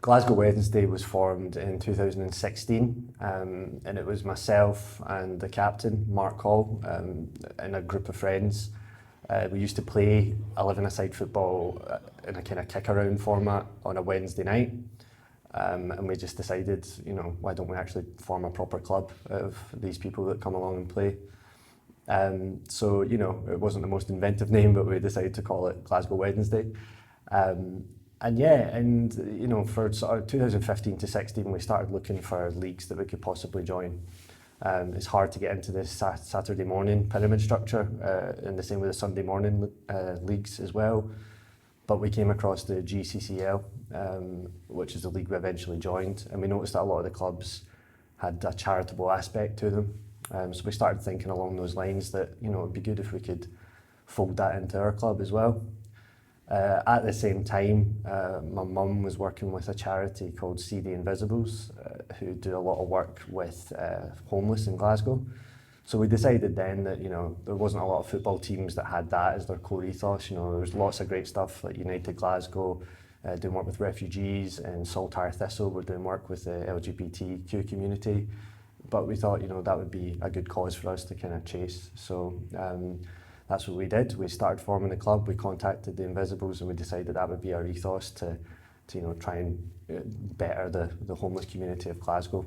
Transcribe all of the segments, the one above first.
Glasgow Wednesday was formed in 2016, and it was myself and the captain, Mark Hall, and a group of friends. We used to play 11-a-side football in a kind of kick-around format on a Wednesday night, and we just decided, why don't we actually form a proper club out of these people that come along and play. So, it wasn't the most inventive name, but we decided to call it Glasgow Wednesday. For sort of 2015 to 16, we started looking for leagues that we could possibly join. It's hard to get into this Saturday morning pyramid structure, and the same with the Sunday morning leagues as well. But we came across the GCCL, which is the league we eventually joined, and we noticed that a lot of the clubs had a charitable aspect to them. So we started thinking along those lines that it'd be good if we could fold that into our club as well. At the same time, my mum was working with a charity called See the Invisibles, who do a lot of work with homeless in Glasgow. So we decided then that there wasn't a lot of football teams that had that as their core ethos. There was lots of great stuff like United Glasgow, doing work with refugees, and Saltire Thistle were doing work with the LGBTQ community. But we thought that would be a good cause for us to kind of chase. So that's what we did. We started forming the club. We contacted the Invisibles, and we decided that would be our ethos to try and better the homeless community of Glasgow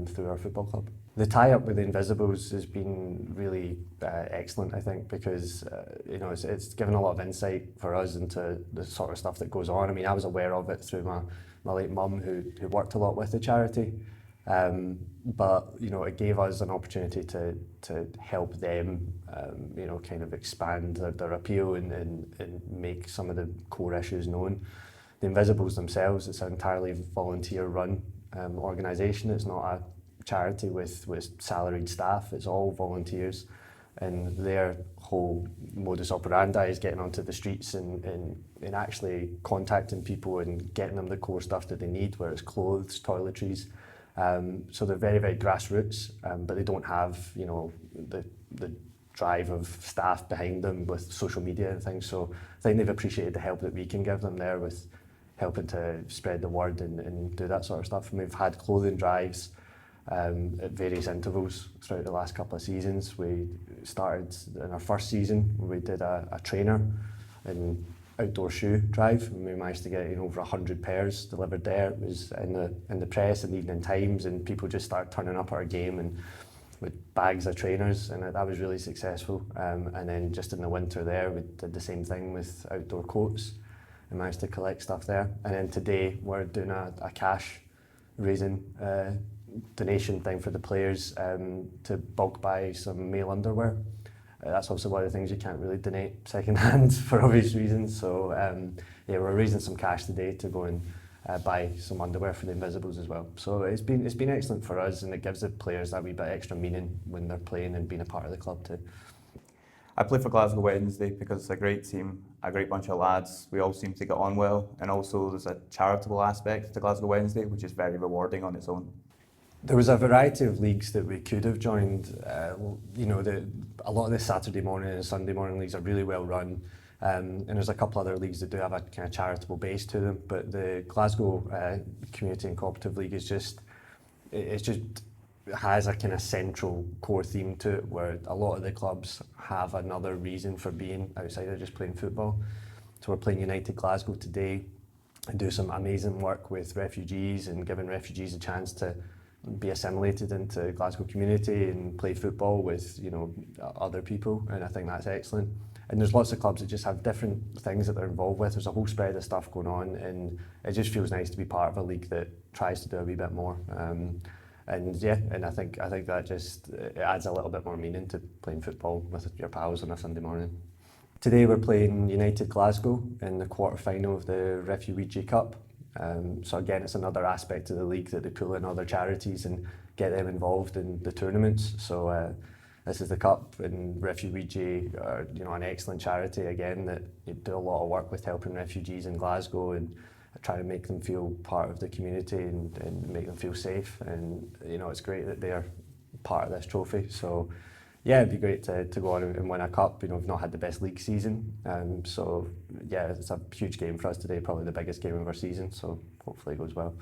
through our football club. The tie-up with the Invisibles has been really excellent, I think, because it's given a lot of insight for us into the sort of stuff that goes on. I mean, I was aware of it through my late mum, who worked a lot with the charity. But it gave us an opportunity to help them, kind of expand their appeal and make some of the core issues known. The Invisibles themselves, it's an entirely volunteer-run organisation. It's not a charity with salaried staff. It's all volunteers, and their whole modus operandi is getting onto the streets and actually contacting people and getting them the core stuff that they need, whether it's clothes, toiletries. So they're very, very grassroots, but they don't have, the drive of staff behind them with social media and things. So I think they've appreciated the help that we can give them there with helping to spread the word and do that sort of stuff. And we've had clothing drives at various intervals throughout the last couple of seasons. We started in our first season, we did a trainer and outdoor shoe drive, and we managed to get over 100 pairs delivered there. It was in the press and the Evening Times, and people just started turning up at our game and with bags of trainers, and that was really successful. And then just in the winter there, we did the same thing with outdoor coats and managed to collect stuff there. And then today we're doing a cash raising donation thing for the players to bulk buy some male underwear. That's also one of the things you can't really donate second-hand for obvious reasons. So we're raising some cash today to go and buy some underwear for the Invisibles as well. So it's been excellent for us, and it gives the players that wee bit extra meaning when they're playing and being a part of the club too. I play for Glasgow Wednesday because it's a great team, a great bunch of lads. We all seem to get on well, and also there's a charitable aspect to Glasgow Wednesday, which is very rewarding on its own. There was a variety of leagues that we could have joined. A lot of the Saturday morning and Sunday morning leagues are really well run, and there's a couple other leagues that do have a kind of charitable base to them. But the Glasgow Community and Cooperative League is just has a kind of central core theme to it, where a lot of the clubs have another reason for being outside of just playing football. So we're playing United Glasgow today and do some amazing work with refugees and giving refugees a chance to be assimilated into Glasgow community and play football with other people, and I think that's excellent. And there's lots of clubs that just have different things that they're involved with. There's a whole spread of stuff going on, and it just feels nice to be part of a league that tries to do a wee bit more. And I think that just it adds a little bit more meaning to playing football with your pals on a Sunday morning. Today we're playing United Glasgow in the quarter-final of the Refugee Cup. So again, it's another aspect of the league that they pull in other charities and get them involved in the tournaments. So this is the cup, and Refugee are an excellent charity again that do a lot of work with helping refugees in Glasgow and try to make them feel part of the community and make them feel safe. And it's great that they're part of this trophy. So Yeah, it'd be great to go on and win a cup. You know, we've not had the best league season, so yeah, it's a huge game for us today, probably the biggest game of our season. So hopefully it goes well.